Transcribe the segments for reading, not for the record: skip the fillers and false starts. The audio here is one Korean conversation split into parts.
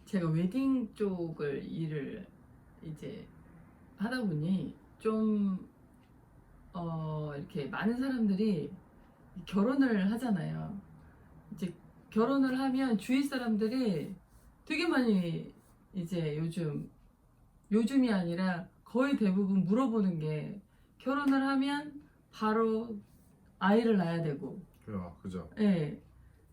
제가 웨딩 쪽을 일을 이제 하다 보니 좀 이렇게 많은 사람들이 결혼을 하잖아요. 이제 결혼을 하면 주위 사람들이 되게 많이 이제 요즘이 아니라 거의 대부분 물어보는 게 결혼을 하면 바로 아이를 낳아야 되고, 그죠. 예.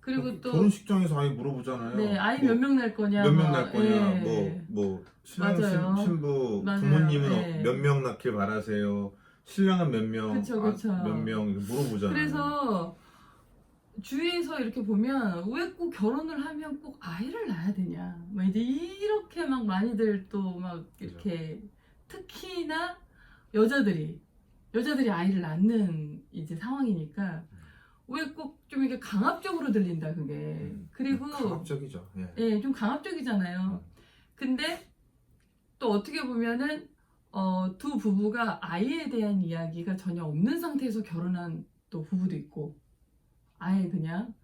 그리고 또 결혼식장에서 아이 물어보잖아요. 네, 아이 몇 명 날 거냐, 몇 명 뭐, 낳을 거냐, 예. 뭐 맞아요. 신부 맞아요. 부모님은 예. 몇 명 낳길 바라세요. 신랑은 몇 명, 그쵸. 몇 명 물어보잖아요. 그래서 주위에서 이렇게 보면 왜 꼭 결혼을 하면 꼭 아이를 낳아야 되냐, 뭐 이제 이렇게 막 많이들 또 막 이렇게 특히나 여자들이 아이를 낳는 이제 상황이니까 왜 꼭 좀 이렇게 강압적으로 들린다 그게. 그리고 강압적이죠. 예. 예, 좀 강압적이잖아요. 근데 또 어떻게 보면은 두 부부가 아이에 대한 이야기가 전혀 없는 상태에서 결혼한 또 부부도 있고, 아예 그냥,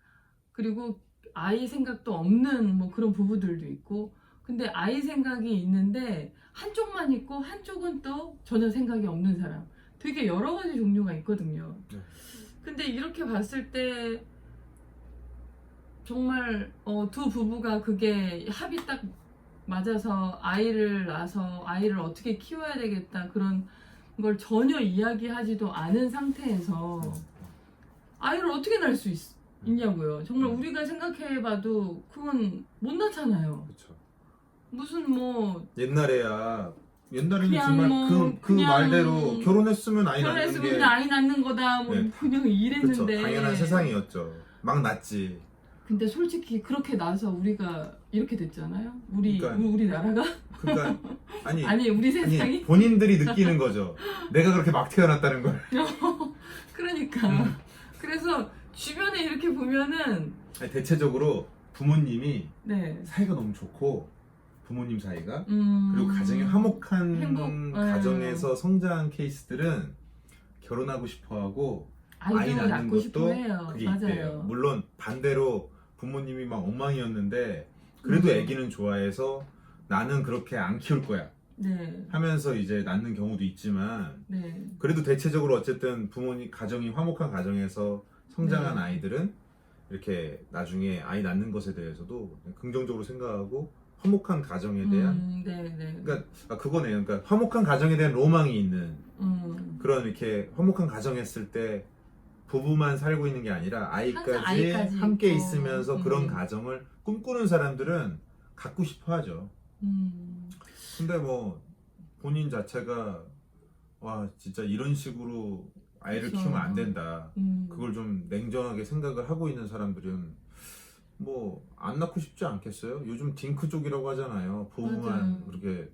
그리고 아이 생각도 없는 뭐 그런 부부들도 있고, 근데 아이 생각이 있는데 한쪽만 있고 한쪽은 또 전혀 생각이 없는 사람, 되게 여러 가지 종류가 있거든요. 네. 근데 이렇게 봤을 때 정말 두 부부가 그게 합이 딱 맞아서 아이를 낳아서 아이를 어떻게 키워야 되겠다 그런 걸 전혀 이야기하지도 않은 상태에서 아이를 어떻게 낳을 수 있냐고요. 정말 우리가 생각해봐도 그건 못 낳잖아요. 그렇죠. 무슨 뭐 옛날에는 그냥 정말 뭐 그 말대로 결혼했으면 아이 낳는 결혼했으면 게 그냥 아이 낳는 거다 뭐 네. 그냥 그렇죠. 이랬는데, 당연한 세상이었죠. 막 낳지. 근데 솔직히 그렇게 나서 우리가 이렇게 됐잖아요. 그러니까- 우리 나라가 그러니까 아니 우리 세상이. 본인들이 느끼는 거죠. 내가 그렇게 막 태어났다는 걸. 그러니까 그래서 주변에 이렇게 보면은 대체적으로 부모님이 네. 사이가 너무 좋고, 부모님 사이가 그리고 그리고 가정이 화목한 네. 가정에서 성장한 케이스들은 결혼하고 싶어하고 아이 아이를 낳는 낳고 싶어 것도 해요. 그게 맞아요. 있대요. 물론 반대로 부모님이 막 엉망이었는데 그래도 아기는 좋아해서 나는 그렇게 안 키울 거야 네. 하면서 이제 낳는 경우도 있지만, 네. 그래도 대체적으로 어쨌든 부모님 가정이 화목한 가정에서 성장한 네. 아이들은 이렇게 나중에 아이 낳는 것에 대해서도 긍정적으로 생각하고 화목한 가정에 대한 네. 그러니까 그거네요. 그러니까 화목한 가정에 대한 로망이 있는 그런, 이렇게 화목한 가정했을 때 부부만 살고 있는 게 아니라 아이까지 함께 있고. 있으면서 그런 가정을 꿈꾸는 사람들은 갖고 싶어 하죠. 근데 뭐 본인 자체가 와 진짜 이런 식으로 아이를 그쵸. 키우면 안 된다, 음. 그걸 좀 냉정하게 생각을 하고 있는 사람들은 뭐 안 낳고 싶지 않겠어요? 요즘 딩크족이라고 하잖아요. 맞아요. 그렇게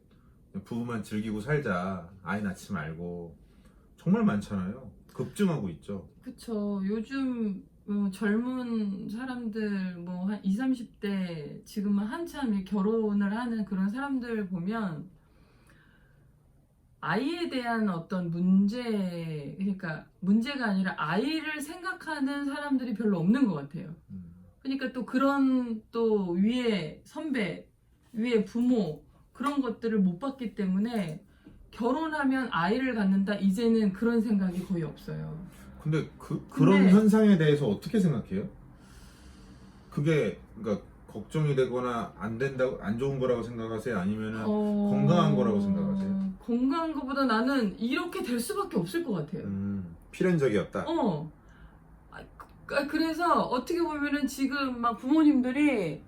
부부만 즐기고 살자, 아이 낳지 말고. 정말 많잖아요. 급증하고 있죠. 그쵸. 요즘 젊은 사람들 뭐 한 20, 30대 지금은 한참 결혼을 하는 그런 사람들 보면 아이에 대한 어떤 문제, 그러니까 문제가 아니라 아이를 생각하는 사람들이 별로 없는 것 같아요. 그러니까 또 그런 또 위에 선배, 위에 부모 그런 것들을 못 봤기 때문에 결혼하면 아이를 갖는다 이제는 그런 생각이 거의 없어요. 근데 그런 현상에 대해서 어떻게 생각해요? 그게 그러니까 걱정이 되거나 안 된다고, 안 좋은 거라고 생각하세요? 아니면은 건강한 거라고 생각하세요? 건강한 것보다 나는 이렇게 될 수밖에 없을 것 같아요. 필연적이었다. 그래서 어떻게 보면은 지금 막 부모님들이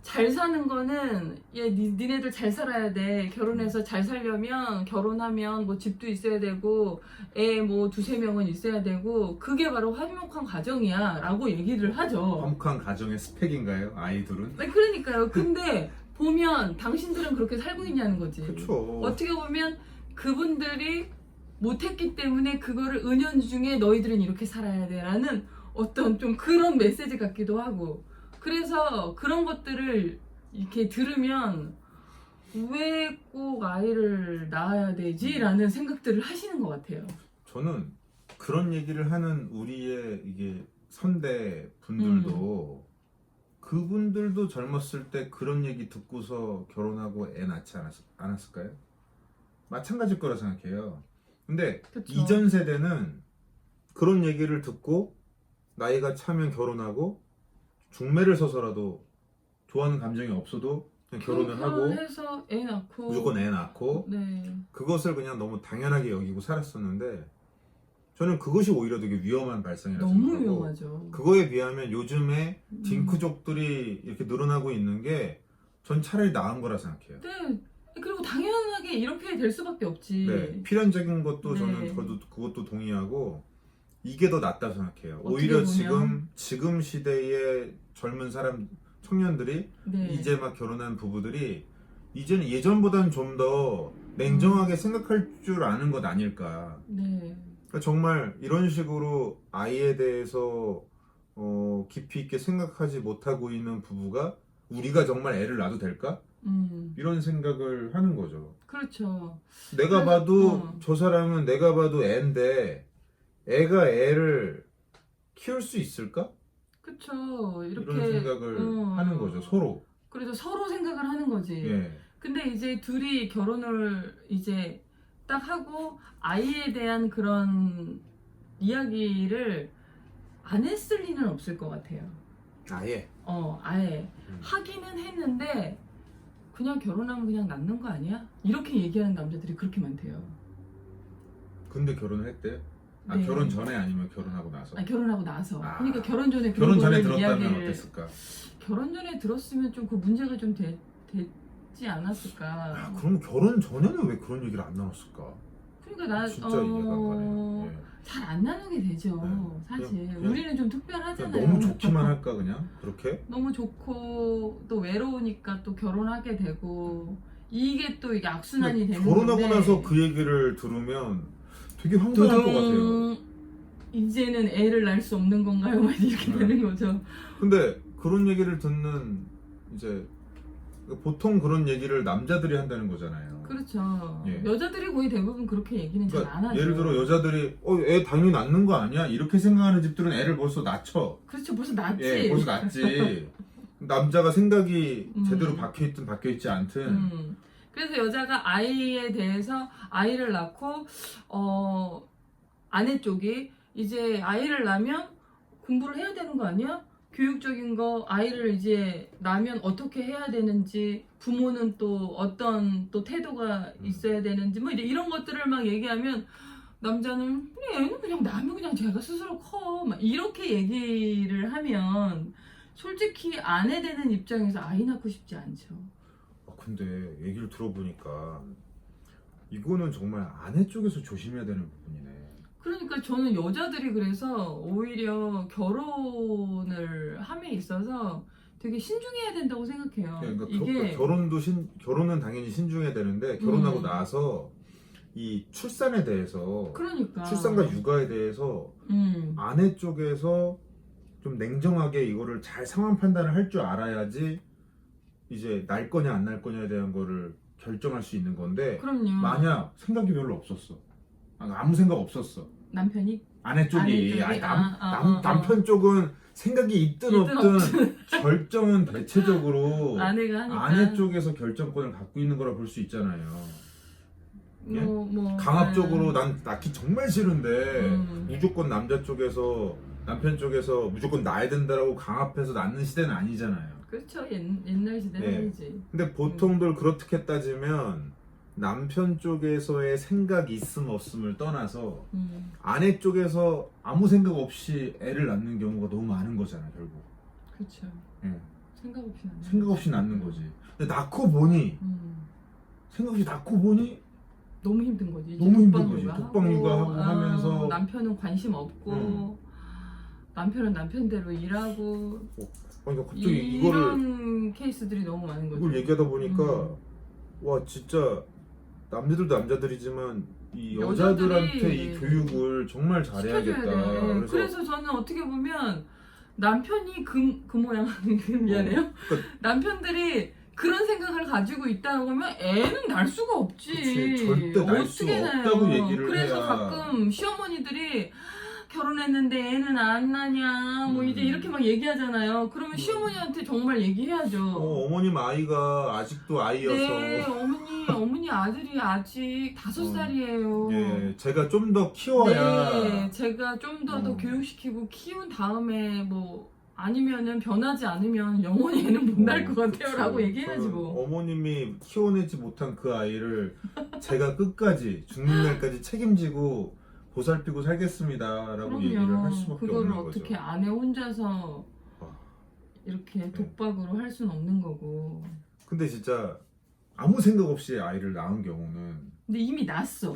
잘 사는 거는 니네들 잘 살아야 돼. 결혼해서 잘 살려면 결혼하면 뭐 집도 있어야 되고 애 뭐 두세 명은 있어야 되고 그게 바로 화목한 가정이야 라고 얘기를 하죠. 화목한 가정의 스펙인가요? 아이들은? 네, 그러니까요. 근데 보면 당신들은 그렇게 살고 있냐는 거지. 그쵸. 어떻게 보면 그분들이 못했기 때문에 그거를 은연중에 너희들은 이렇게 살아야 돼 라는 어떤 좀 그런 메시지 같기도 하고, 그래서 그런 것들을 이렇게 들으면 왜 꼭 아이를 낳아야 되지? 라는 생각들을 하시는 것 같아요. 저는 그런 얘기를 하는 우리의 이게 선대 분들도 그분들도 젊었을 때 그런 얘기 듣고서 결혼하고 애 낳지 않았을까요? 마찬가지일 거라 생각해요. 근데 그쵸. 이전 세대는 그런 얘기를 듣고 나이가 차면 결혼하고 중매를 서서라도 좋아하는 감정이 없어도 그냥 결혼을 하고 해서 애 낳고 무조건 애 낳고 네. 그것을 그냥 너무 당연하게 여기고 살았었는데 저는 그것이 오히려 되게 위험한 발상이라고 너무 생각하고 위험하죠. 그거에 비하면 요즘에 딩크족들이 이렇게 늘어나고 있는 게 전 차라리 나은 거라 생각해요. 네. 그리고 당연하게 이렇게 될 수밖에 없지. 네, 필연적인 것도 네. 저는 그것도 동의하고 이게 더 낫다 생각해요. 어떻게 오히려 보면? 지금 시대의 젊은 사람 청년들이 네. 이제 막 결혼한 부부들이 이제는 예전보다는 좀 더 냉정하게 생각할 줄 아는 것 아닐까. 네. 그러니까 정말 이런 식으로 아이에 대해서 깊이 있게 생각하지 못하고 있는 부부가 우리가 정말 애를 낳아도 될까? 이런 생각을 하는 거죠. 그렇죠. 내가 그래서, 봐도 저 사람은 내가 봐도 애인데 애가 애를 키울 수 있을까? 그렇죠. 이렇게 이런 생각을 하는 거죠. 서로. 그래서 서로 생각을 하는 거지. 예. 근데 이제 둘이 결혼을 이제 딱 하고 아이에 대한 그런 이야기를 안 했을 리는 없을 것 같아요. 아예. 아예 하기는 했는데 그냥 결혼하면 그냥 낳는 거 아니야? 이렇게 얘기하는 남자들이 그렇게 많대요. 근데 결혼을 했대? 아, 네. 결혼 전에 아니면 결혼하고 나서? 아니, 결혼하고 나서. 아. 그러니까 결혼 전에 결혼 전에 그런 들었다면 이야기를 어땠을까? 결혼 전에 들었으면 좀 그 문제가 좀 됐지 않았을까. 아, 그럼 결혼 전에는 왜 그런 얘기를 안 나눴을까? 그러니까 진짜 이해가 안 가네요. 예. 잘 안 나누게 되죠. 네. 사실 그냥 우리는 좀 그냥 특별하잖아요. 너무 좋기만 할까 그냥? 그렇게? 너무 좋고 또 외로우니까 또 결혼하게 되고 이게 또 이게 악순환이 근데 되는 결혼하고 건데 나서 그 얘기를 들으면 되게 황당할 것 같아요. 두둥, 이제는 애를 낳을 수 없는 건가요? 막 이렇게 네. 되는 거죠. 근데 그런 얘기를 듣는 이제 보통 그런 얘기를 남자들이 한다는 거잖아요. 그렇죠. 예. 여자들이 거의 대부분 그렇게 얘기는 잘 안 그러니까 하죠. 예를 들어 여자들이 애 당연히 낳는 거 아니야? 이렇게 생각하는 집들은 애를 벌써 낳죠. 그렇죠. 벌써 낳지. 예, 벌써 낳지. 남자가 생각이 음. 제대로 박혀있든 박혀있지 않든 그래서 여자가 아이에 대해서 아이를 낳고 아내 쪽이 이제 아이를 낳으면 공부를 해야 되는 거 아니야? 교육적인 거 아이를 이제 낳으면 어떻게 해야 되는지 부모는 또 어떤 또 태도가 있어야 되는지 뭐 이런 것들을 막 얘기하면 남자는 그냥 애는 그냥 낳으면 그냥 제가 스스로 커 막 이렇게 얘기를 하면 솔직히 아내 되는 입장에서 아이 낳고 싶지 않죠. 근데 얘기를 들어보니까 이거는 정말 아내 쪽에서 조심해야 되는 부분이네. 그러니까 저는 여자들이 그래서 오히려 결혼을 함에 있어서 되게 신중해야 된다고 생각해요. 그러니까 이게 결혼은 당연히 신중해야 되는데 결혼하고 음. 나서 이 출산에 대해서 그러니까 출산과 육아에 대해서 아내 쪽에서 좀 냉정하게 이거를 잘 상황 판단을 할 줄 알아야지 이제 날 거냐 안 날 거냐에 대한 거를 결정할 수 있는 건데 그럼요. 만약 생각이 별로 없었어. 아무 생각 없었어. 남편이 아내 쪽이 아내 쪽이? 아니, 아. 남편 쪽은 생각이 있든 없든 결정은 대체적으로 아내가 하니까 아내 쪽에서 결정권을 갖고 있는 거라 볼 수 있잖아요. 예? 강압적으로 난 낳기 정말 싫은데 무조건 남자 쪽에서 남편 쪽에서 무조건 낳아야 된다라고 강압해서 낳는 시대는 아니잖아요. 그렇죠. 옛날 시대는 네. 아니지. 근데 보통들 그렇게 따지면 남편 쪽에서의 생각이 있음 없음을 떠나서 아내 쪽에서 아무 생각 없이 애를 낳는 경우가 너무 많은 거잖아요, 결국. 그렇죠. 예. 생각 없이 낳는 생각 없이 낳는 거지. 근데 낳고 보니 생각 없이 낳고 보니 너무 힘든 거지. 이제 너무 힘든 거지. 육아하고, 독방 육아하고 하면서 남편은 관심 없고 남편은 남편대로 일하고 그러니까 갑자기 이런 케이스들이 너무 많은 거죠. 이걸 얘기하다 보니까 와 진짜 남자들도 남자들이지만 이 여자들한테 이 교육을 정말 잘해야겠다. 시켜줘야 돼. 그래서 저는 어떻게 보면 남편이 그 모양 미안해요. 그러니까 남편들이 그런 생각을 가지고 있다고 하면 애는 낳을 수가 없지. 그치, 절대 낳을 수 어떻게 낳아요? 없다고 얘기를 그래서 해야. 가끔 시어머니들이 결혼했는데 애는 안 나냐 뭐 이제 이렇게 막 얘기하잖아요. 그러면 시어머니한테 정말 얘기해야죠. 어머님 아이가 아직도 아이여서. 네, 어머니 아들이 아직 5살이에요. 예, 제가 좀 더 키워야. 네, 제가 좀 더 교육시키고 키운 다음에 뭐 아니면은 변하지 않으면 영원히 애는 못 낳을 것 같아요. 그쵸. 라고 얘기해야지 저는 뭐. 어머님이 키워내지 못한 그 아이를 제가 끝까지 죽는 날까지 책임지고 보살피고 살겠습니다 라고 얘기를 할 수밖에 그거를 없는 거죠. 어떻게 아내 혼자서 아. 이렇게 독박으로 할 수는 없는 거고. 근데 진짜 아무 생각 없이 아이를 낳은 경우는 근데 이미 낳았어.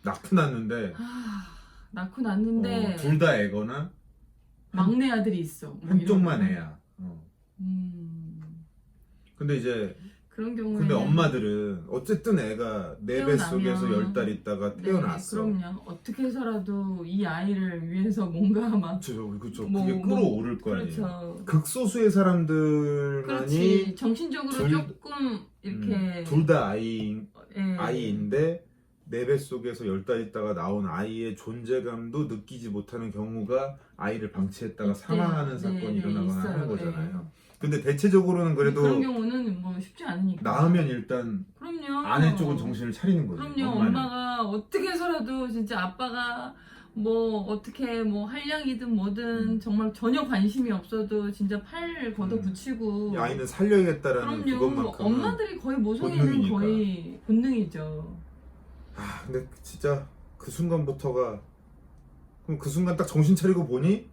낳고 났는데 낳고 났는데 둘 다 애거나 막내 아들이 있어. 뭐 한쪽만 이런 애야. 거. 근데 이제 그런 경우에 근데 엄마들은 어쨌든 애가 내 뱃 속에서 10달 있다가 태어났어. 네, 그럼요. 어떻게 해서라도 이 아이를 위해서 뭔가 막 그쵸. 뭐, 그게 끌어오를 거 아니에요. 그렇죠. 극소수의 사람들만이 그렇지. 정신적으로 둘- 조금 이렇게 둘 다 예. 아이인데 내 뱃 속에서 10달 있다가 나온 아이의 존재감도 느끼지 못하는 경우가 아이를 방치했다가 사망하는 사건이 일어나거나 있어요. 하는 거잖아요. 근데 대체적으로는 그래도 그런 경우는 뭐 쉽지 않으니까. 낳으면 일단 그럼요. 아내 쪽은 정신을 차리는 거죠. 그럼요. 엄마는. 엄마가 어떻게 해서라도 진짜 아빠가 뭐 어떻게 뭐 한량이든 뭐든 정말 전혀 관심이 없어도 진짜 팔 걷어 붙이고. 이 아이는 살려야겠다라는 그럼요. 그것만큼은. 엄마들이 거의 모성애는 본능이니까. 거의 본능이죠. 근데 진짜 그 순간부터가 그럼 그 순간 딱 정신 차리고 보니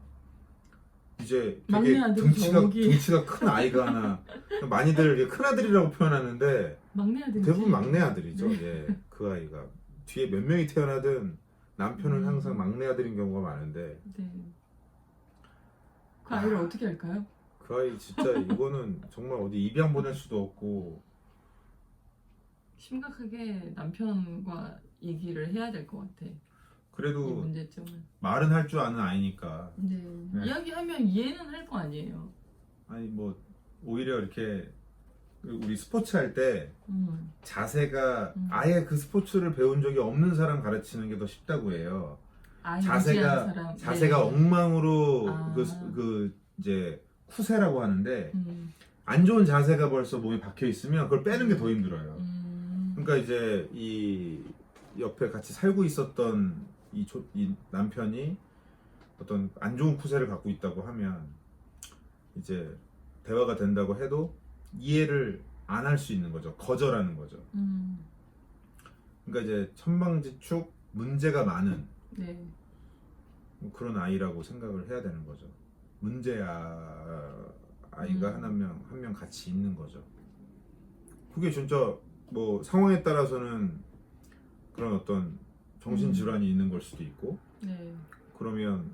이제 되게 막내 아들이 저기. 덩치가 큰 아이가 하나 많이들 큰 아들이라고 표현하는데 막내 아들. 대부분 막내 아들이죠. 네. 예, 그 아이가 뒤에 몇 명이 태어나든 남편은 음. 항상 막내 아들인 경우가 많은데 네. 그 아이를 어떻게 할까요? 그 아이 진짜 이거는 정말 어디 입양 보낼 수도 없고 심각하게 남편과 얘기를 해야 될 것 같아. 이 그래도 문제점은. 말은 할 줄 아는 아이니까 네. 네. 이야기하면 이해는 할 거 아니에요. 아니 뭐 오히려 이렇게 우리 스포츠 할 때 음. 자세가 아예 그 스포츠를 배운 적이 없는 사람 가르치는 게 더 쉽다고 해요. 아이 무지한 사람. 자세가 네. 엉망으로 아. 그 이제 쿠세라고 하는데 음. 안 좋은 자세가 벌써 몸에 박혀 있으면 그걸 빼는 게 더 힘들어요. 그러니까 이제 이 옆에 같이 살고 있었던 이 남편이 어떤 안 좋은 쿠세를 갖고 있다고 하면 이제 대화가 된다고 해도 이해를 안 할 수 있는 거죠. 거절하는 거죠. 그러니까 이제 천방지축 문제가 많은 네. 뭐 그런 아이라고 생각을 해야 되는 거죠. 문제야 아이가 한 명 같이 있는 거죠. 그게 진짜 뭐 상황에 따라서는 그런 어떤 정신질환이 있는 걸 수도 있고 네. 그러면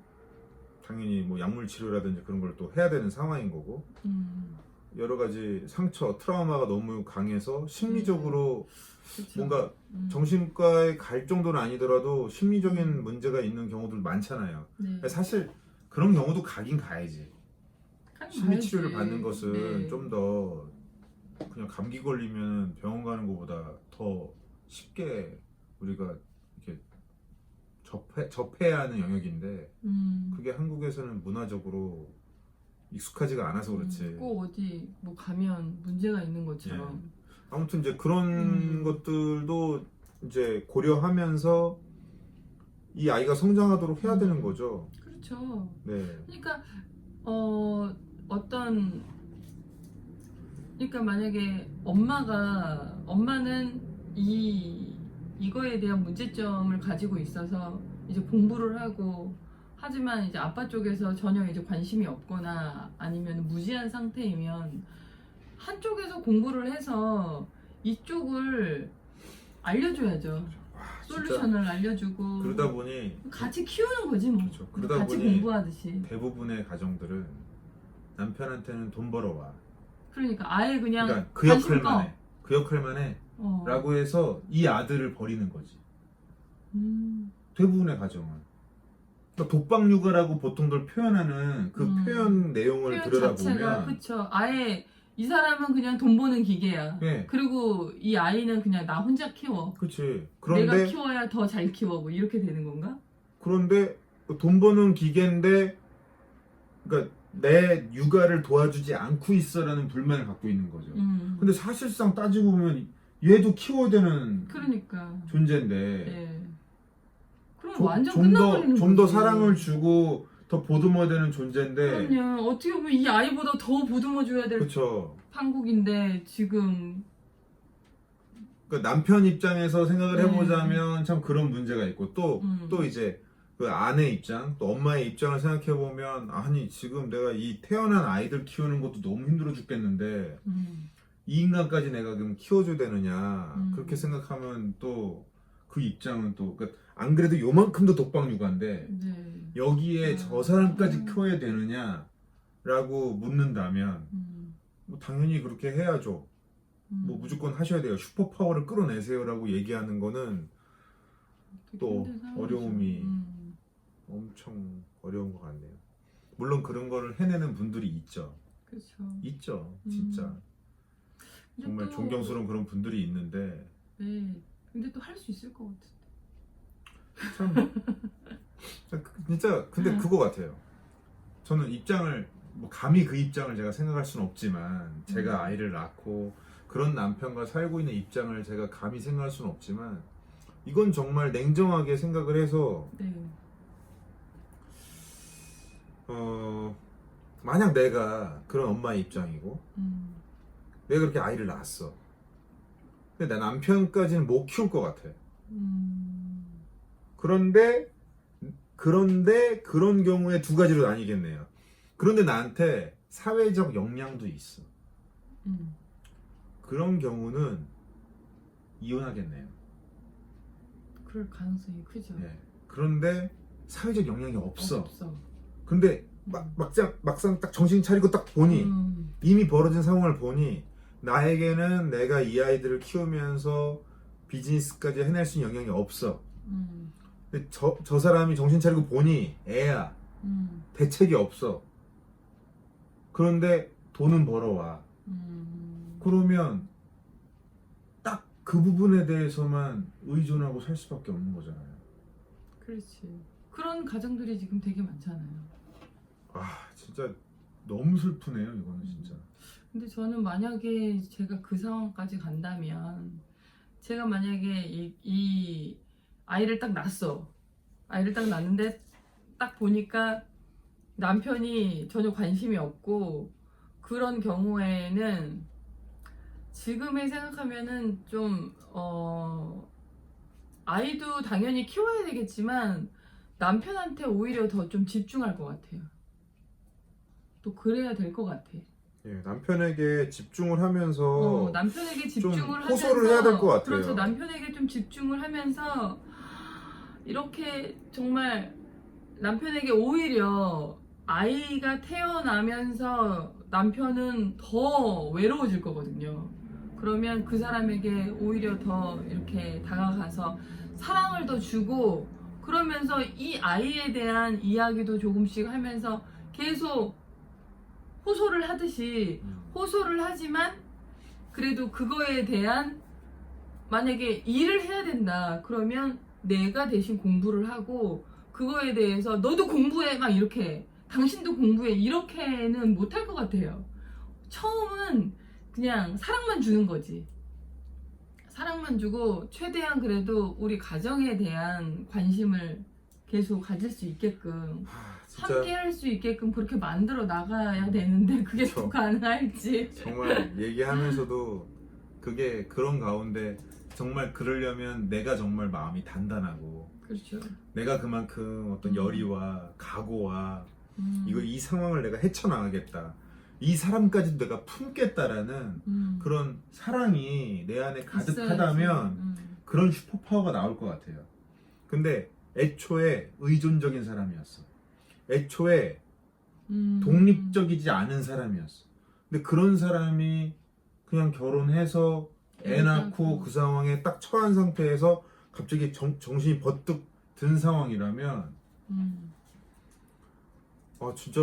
당연히 뭐 약물 치료라든지 그런 걸 또 해야 되는 상황인 거고 여러 가지 상처, 트라우마가 너무 강해서 심리적으로 그쵸. 뭔가 정신과에 갈 정도는 아니더라도 심리적인 문제가 있는 경우들 많잖아요. 네. 사실 그런 경우도 가긴 가야지. 심리 가야지. 치료를 받는 것은 네. 좀 더 그냥 감기 걸리면 병원 가는 것보다 더 쉽게 우리가 이렇게 접해야 하는 영역인데 그게 한국에서는 문화적으로 익숙하지가 않아서 그렇지. 꼭 어디 뭐 가면 문제가 있는 것처럼. 아무튼 이제 그런 것들도 이제 고려하면서 이 아이가 성장하도록 해야 되는 거죠. 그렇죠. 네. 그러니까 그러니까 만약에 엄마는 이거에 대한 문제점을 가지고 있어서 이제 공부를 하고 하지만 이제 아빠 쪽에서 전혀 이제 관심이 없거나 아니면 무지한 상태이면 한쪽에서 공부를 해서 이쪽을 알려줘야죠. 와, 솔루션을 알려주고 그러다 보니 같이 키우는 거지 뭐. 그렇죠. 그러다 같이 보니 공부하듯이. 대부분의 가정들은 남편한테는 돈 벌어와. 그러니까 아예 그냥 그러니까 그 관심 역할만 꺼. 해. 그 역할만 해. 라고 해서 이 아들을 버리는 거지. 대부분의 가정은. 그러니까 독박 육아라고 보통들 표현하는 그 표현 내용을 들여다보면 그쵸. 아예 이 사람은 그냥 돈 버는 기계야. 네. 그리고 이 아이는 그냥 나 혼자 키워. 그치. 내가 그런데 키워야 더 잘 키워. 뭐 이렇게 되는 건가? 그런데 돈 버는 기계인데, 그러니까 내 육아를 도와주지 않고 있어라는 불만을 갖고 있는 거죠. 근데 사실상 따지고 보면 얘도 키워야 되는 그러니까. 존재인데, 예. 그럼 완전 좀 끝나버리는 더, 좀 더 거지. 사랑을 주고 더 보듬어야 되는 존재인데, 그럼요. 어떻게 보면 이 아이보다 더 보듬어줘야 될 그렇죠. 판국인데 지금. 그 남편 입장에서 생각을 네. 해보자면 참 그런 문제가 있고 또 이제 그 아내 입장, 또 엄마의 입장을 생각해 보면 아니 지금 내가 이 태어난 아이들 키우는 것도 너무 힘들어 죽겠는데 이 인간까지 내가 그럼 키워줘야 되느냐 그렇게 생각하면 또 그 입장은 또 안 그래도 요만큼도 독박 육아인데 네. 여기에 저 사람까지 키워야 되느냐라고 묻는다면 뭐 당연히 그렇게 해야죠. 뭐 무조건 하셔야 돼요. 슈퍼파워를 끌어내세요라고 얘기하는 거는 또 어려움이 엄청 어려운 것 같네요. 물론 그런 거를 해내는 분들이 있죠. 그렇죠. 있죠. 진짜. 근데 정말 또- 존경스러운 그런 분들이 있는데 네. 근데 또 할 수 있을 것 같은데. 참 진짜 근데 그거 같아요. 저는 입장을 뭐 감히 그 입장을 제가 생각할 수는 없지만 제가 아이를 낳고 그런 남편과 살고 있는 입장을 제가 감히 생각할 수는 없지만 이건 정말 냉정하게 생각을 해서 네. 만약 내가 그런 엄마의 입장이고 내가 그렇게 아이를 낳았어. 근데 내 남편까지는 못 키울 것 같아. 그런데 그런 경우에 두 가지로 나뉘겠네요. 그런데 나한테 사회적 역량도 있어. 그런 경우는 이혼하겠네요. 그럴 가능성이 크죠. 네. 그런데 사회적 역량이 없어. 없어. 근데 막상 딱 정신 차리고 딱 보니 이미 벌어진 상황을 보니 나에게는 내가 이 아이들을 키우면서 비즈니스까지 해낼 수 있는 역량이 없어. 근데 저 사람이 정신 차리고 보니 애야. 대책이 없어. 그런데 돈은 벌어와. 그러면 딱 그 부분에 대해서만 의존하고 살 수밖에 없는 거잖아요. 그렇지. 그런 가정들이 지금 되게 많잖아요. 아 진짜 너무 슬프네요 이거는 진짜. 근데 저는 만약에 제가 그 상황까지 간다면 제가 만약에 이 아이를 딱 낳았어. 아이를 딱 낳는데 딱 보니까 남편이 전혀 관심이 없고 그런 경우에는 지금에 생각하면은 좀 아이도 당연히 키워야 되겠지만 남편한테 오히려 더 좀 집중할 것 같아요. 또 그래야 될 것 같아. 예, 남편에게 집중을 하면서 남편에게 집중을 호소를 하면서 해야 될 것 같아요. 그렇죠. 남편에게 좀 집중을 하면서 이렇게 정말 남편에게 오히려 아이가 태어나면서 남편은 더 외로워질 거거든요. 그러면 그 사람에게 오히려 더 이렇게 다가가서 사랑을 더 주고 그러면서 이 아이에 대한 이야기도 조금씩 하면서 계속 호소를 하듯이 호소를 하지만 그래도 그거에 대한 만약에 일을 해야 된다 그러면 내가 대신 공부를 하고 그거에 대해서 너도 공부해 막 이렇게 당신도 공부해 이렇게는 못할 것 같아요. 처음은 그냥 사랑만 주는 거지. 사랑만 주고 최대한 그래도 우리 가정에 대한 관심을 계속 가질 수 있게끔 진짜 함께 할 수 있게끔 그렇게 만들어 나가야 되는데 그게 그쵸. 또 가능할지. 정말 얘기하면서도 그게 그런 가운데 정말 그러려면 내가 정말 마음이 단단하고 그렇죠. 내가 그만큼 어떤 열의와 각오와 이 상황을 내가 헤쳐나가겠다. 이 사람까지도 내가 품겠다라는 그런 사랑이 내 안에 가득하다면 그런 슈퍼파워가 나올 것 같아요. 근데 애초에 의존적인 사람이었어. 애초에 독립적이지 않은 사람이었어. 근데 그런 사람이 그냥 결혼해서 애 낳고 그 상황에 딱 처한 상태에서 갑자기 정신이 버뜩 든 상황이라면 아 진짜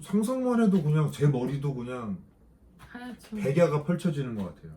상상만 해도 그냥 제 머리도 그냥 하얗죠. 백야가 펼쳐지는 것 같아요.